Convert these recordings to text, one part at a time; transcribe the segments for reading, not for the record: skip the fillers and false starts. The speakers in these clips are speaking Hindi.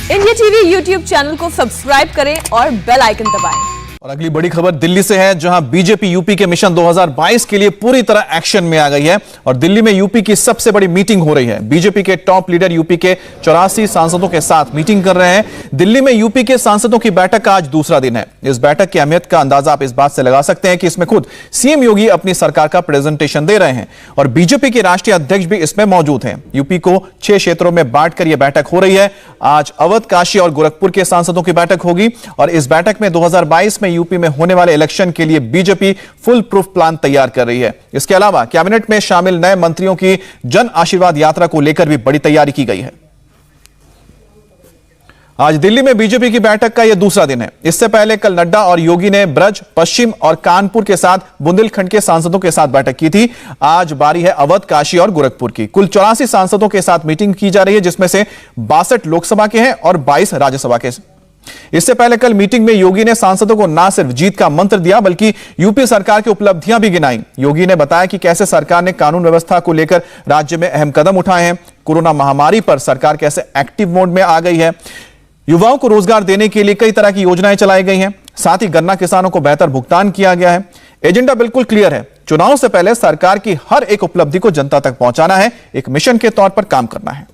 इंडिया टीवी यूट्यूब चैनल को सब्सक्राइब करें और बेल आइकन दबाएं। और अगली बड़ी खबर दिल्ली से है, जहां बीजेपी यूपी के मिशन 2022 के लिए पूरी तरह एक्शन में आ गई है और दिल्ली में यूपी की सबसे बड़ी मीटिंग हो रही है। बीजेपी के टॉप लीडर यूपी के 84 सांसदों के साथ मीटिंग कर रहे हैं। दिल्ली में यूपी के सांसदों की बैठक का आज दूसरा दिन है। इस बैठक की अहमियत का अंदाजा आप इस बात से लगा सकते हैं कि इसमें खुद सीएम योगी अपनी सरकार का प्रेजेंटेशन दे रहे हैं और बीजेपी के राष्ट्रीय अध्यक्ष भी इसमें मौजूद हैं। यूपी को 6 क्षेत्रों में बांटकर यह बैठक हो रही है। आज अवध, काशी और गोरखपुर के सांसदों की बैठक होगी और इस बैठक में 2022 में यूपी में होने वाले इलेक्शन के लिए बीजेपी फुल प्रूफ प्लान तैयार कर रही है। इसके अलावा कैबिनेट में शामिल नए मंत्रियों की जन आशीर्वाद यात्रा को लेकर भी बड़ी तैयारी की गई है। आज दिल्ली में बीजेपी की बैठक का यह दूसरा दिन है। इससे पहले कल नड्डा और योगी ने ब्रज, पश्चिम और कानपुर के साथ बुंदेलखंड के सांसदों के साथ बैठक की थी। आज बारी है अवध, काशी और गोरखपुर की। कुल 84 सांसदों के साथ मीटिंग की जा रही है, जिसमें से 62 लोकसभा के हैं और 22 राज्यसभा के। इससे पहले कल मीटिंग में योगी ने सांसदों को न सिर्फ जीत का मंत्र दिया बल्कि यूपी सरकार की उपलब्धियां भी गिनाई। योगी ने बताया कि कैसे सरकार ने कानून व्यवस्था को लेकर राज्य में अहम कदम उठाए हैं। कोरोना महामारी पर सरकार कैसे एक्टिव मोड में आ गई है। युवाओं को रोजगार देने के लिए कई तरह की योजनाएं चलाई गई हैं। साथ ही गन्ना किसानों को बेहतर भुगतान किया गया है। एजेंडा बिल्कुल क्लियर है। चुनाव से पहले सरकार की हर एक उपलब्धि को जनता तक पहुंचाना है, एक मिशन के तौर पर काम करना है।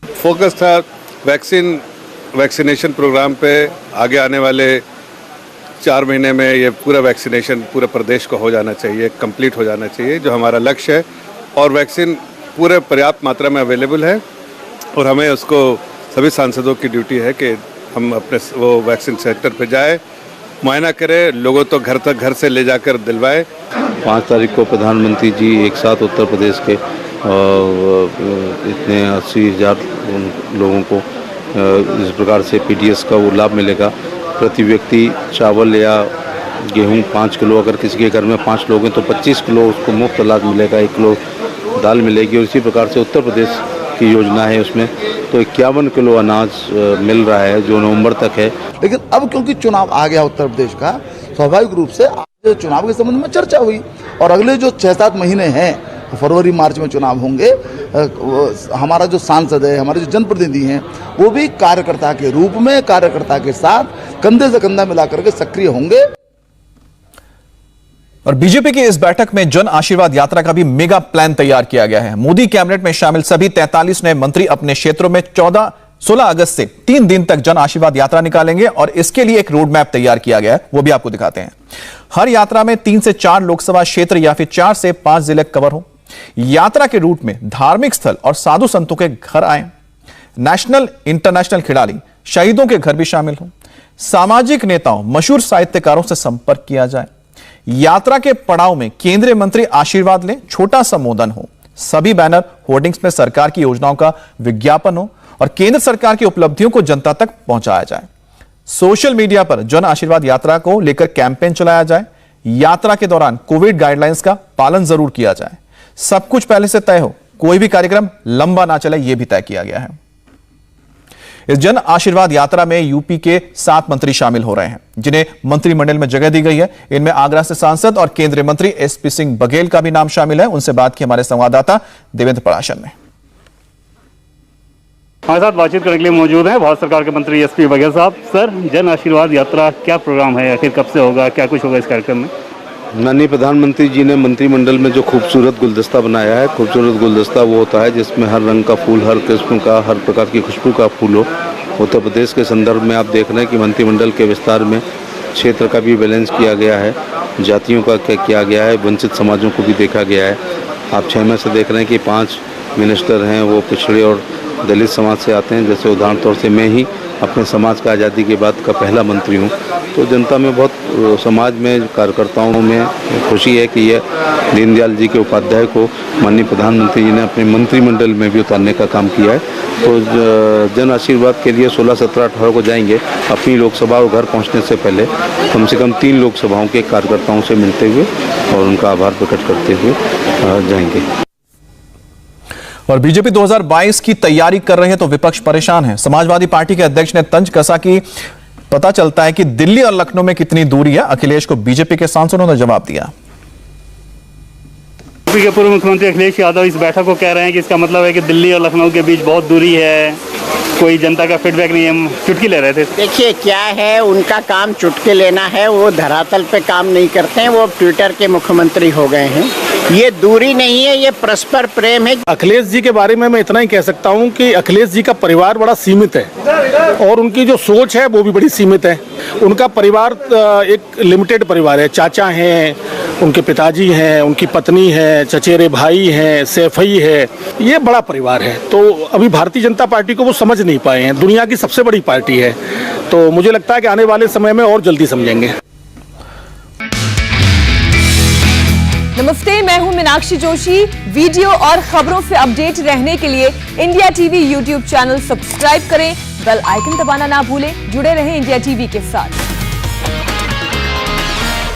फोकस था वैक्सीनेशन प्रोग्राम पे। आगे आने वाले 4 महीने में ये पूरा वैक्सीनेशन पूरे प्रदेश को हो जाना चाहिए, कंप्लीट हो जाना चाहिए, जो हमारा लक्ष्य है। और वैक्सीन पूरे पर्याप्त मात्रा में अवेलेबल है और हमें उसको सभी सांसदों की ड्यूटी है कि हम अपने वो वैक्सीन सेंटर पे जाए, मुआयना करें, लोगों तो घर से ले जाकर दिलवाए। 5 तारीख को प्रधानमंत्री जी एक साथ उत्तर प्रदेश के इतने 80,000 लोगों को इस प्रकार से पीडीएस का वो लाभ मिलेगा। प्रति व्यक्ति चावल या गेहूं 5 किलो, अगर किसी के घर में 5 लोग हैं तो 25 किलो उसको मुफ्त लाभ मिलेगा, 1 किलो दाल मिलेगी। और इसी प्रकार से उत्तर प्रदेश की योजना है, उसमें तो 51 किलो अनाज मिल रहा है जो नवंबर तक है। लेकिन अब क्योंकि चुनाव आ गया उत्तर प्रदेश का, स्वाभाविक रूप से आज चुनाव के संबंध में चर्चा हुई और अगले जो 6-7 महीने हैं, फरवरी मार्च में चुनाव होंगे। हमारा जो सांसद है, हमारे जो जनप्रतिनिधि हैं, वो भी कार्यकर्ता के रूप में, कार्यकर्ता के साथ कंधे से कंधा मिलाकर के सक्रिय होंगे। और बीजेपी की इस बैठक में जन आशीर्वाद यात्रा का भी मेगा प्लान तैयार किया गया है। मोदी कैबिनेट में शामिल सभी 43 नए मंत्री अपने क्षेत्रों में 16 अगस्त से 3 दिन तक जन आशीर्वाद यात्रा निकालेंगे और इसके लिए एक रोड मैप तैयार किया गया है, वो भी आपको दिखाते हैं। हर यात्रा में 3 से 4 लोकसभा क्षेत्र या फिर 4 से 5 जिले कवर हो। यात्रा के रूट में धार्मिक स्थल और साधु संतों के घर आए। नेशनल इंटरनेशनल खिलाड़ी, शहीदों के घर भी शामिल हो। सामाजिक नेताओं, मशहूर साहित्यकारों से संपर्क किया जाए। यात्रा के पड़ाव में केंद्रीय मंत्री आशीर्वाद लें, छोटा संबोधन हो। सभी बैनर, होर्डिंग्स में सरकार की योजनाओं का विज्ञापन हो और केंद्र सरकार की उपलब्धियों को जनता तक पहुंचाया जाए। सोशल मीडिया पर जन आशीर्वाद यात्रा को लेकर कैंपेन चलाया जाए। यात्रा के दौरान कोविड गाइडलाइंस का पालन जरूर किया जाए। सब कुछ पहले से तय हो, कोई भी कार्यक्रम लंबा ना चले, यह भी तय किया गया है। इस जन आशीर्वाद यात्रा में यूपी के 7 मंत्री शामिल हो रहे हैं, जिन्हें मंत्रिमंडल में जगह दी गई है। इनमें आगरा से सांसद और केंद्रीय मंत्री एसपी सिंह बघेल का भी नाम शामिल है। उनसे बात की हमारे संवाददाता देवेंद्र पराशर ने। हमारे साथ बातचीत करने के लिए मौजूद हैं भारत सरकार के मंत्री एसपी बघेल साहब। सर, जन आशीर्वाद यात्रा क्या प्रोग्राम है, आखिर कब से होगा, क्या कुछ होगा इस कार्यक्रम में? माननीय प्रधानमंत्री जी ने मंत्रिमंडल में जो खूबसूरत गुलदस्ता बनाया है, खूबसूरत गुलदस्ता वो होता है जिसमें हर रंग का फूल, हर किस्म का, हर प्रकार की खुशबू का फूल हो। उत्तर प्रदेश के संदर्भ में आप देख रहे हैं कि मंत्रिमंडल के विस्तार में क्षेत्र का भी बैलेंस किया गया है, जातियों का क्या किया गया है, वंचित समाजों को भी देखा गया है। आप 6 में से देख रहे हैं कि 5 मिनिस्टर हैं वो पिछड़े और दलित समाज से आते हैं। जैसे उदाहरण तौर से मैं ही अपने समाज का आज़ादी के बाद का पहला मंत्री हूँ। तो जनता में बहुत, समाज में, कार्यकर्ताओं में खुशी है कि यह दीनदयाल जी के उपाध्याय को माननीय प्रधानमंत्री जी ने अपने मंत्रिमंडल में भी उतारने का काम किया है। तो जन आशीर्वाद के लिए 16, 17, 18 को जाएंगे। अपनी लोकसभा और घर पहुँचने से पहले कम से कम 3 लोकसभाओं के कार्यकर्ताओं से मिलते हुए और उनका आभार प्रकट करते हुए जाएंगे। और बीजेपी 2022 की तैयारी कर रही है तो विपक्ष परेशान है। समाजवादी पार्टी के अध्यक्ष ने तंज कसा कि पता चलता है कि दिल्ली और लखनऊ में कितनी दूरी है। अखिलेश को बीजेपी के सांसदों ने जवाब दिया। यूपी के पूर्व मुख्यमंत्री अखिलेश यादव इस बैठक को कह रहे हैं कि इसका मतलब है कि दिल्ली और लखनऊ के बीच बहुत दूरी है, कोई जनता का फीडबैक नहीं, हम चुटकी ले रहे थे। देखिए क्या है, उनका काम चुटके लेना है, वो धरातल पे काम नहीं करते हैं, वो ट्विटर के मुख्यमंत्री हो गए हैं। ये दूरी नहीं है, ये परस्पर प्रेम है। अखिलेश जी के बारे में मैं इतना ही कह सकता हूं कि अखिलेश जी का परिवार बड़ा सीमित है और उनकी जो सोच है वो भी बड़ी सीमित है। उनका परिवार एक लिमिटेड परिवार है। चाचा हैं, उनके पिताजी हैं, उनकी पत्नी है, चचेरे भाई हैं, सैफई है, ये बड़ा परिवार है। तो अभी भारतीय जनता पार्टी को वो समझ नहीं पाए हैं। दुनिया की सबसे बड़ी पार्टी है, तो मुझे लगता है कि आने वाले समय में और जल्दी समझेंगे। नमस्ते, मैं हूं मीनाक्षी जोशी। वीडियो और खबरों से अपडेट रहने के लिए India TV YouTube channel subscribe करें, बेल आइकन दबाना ना भूलें। जुड़े रहें इंडिया टीवी के साथ।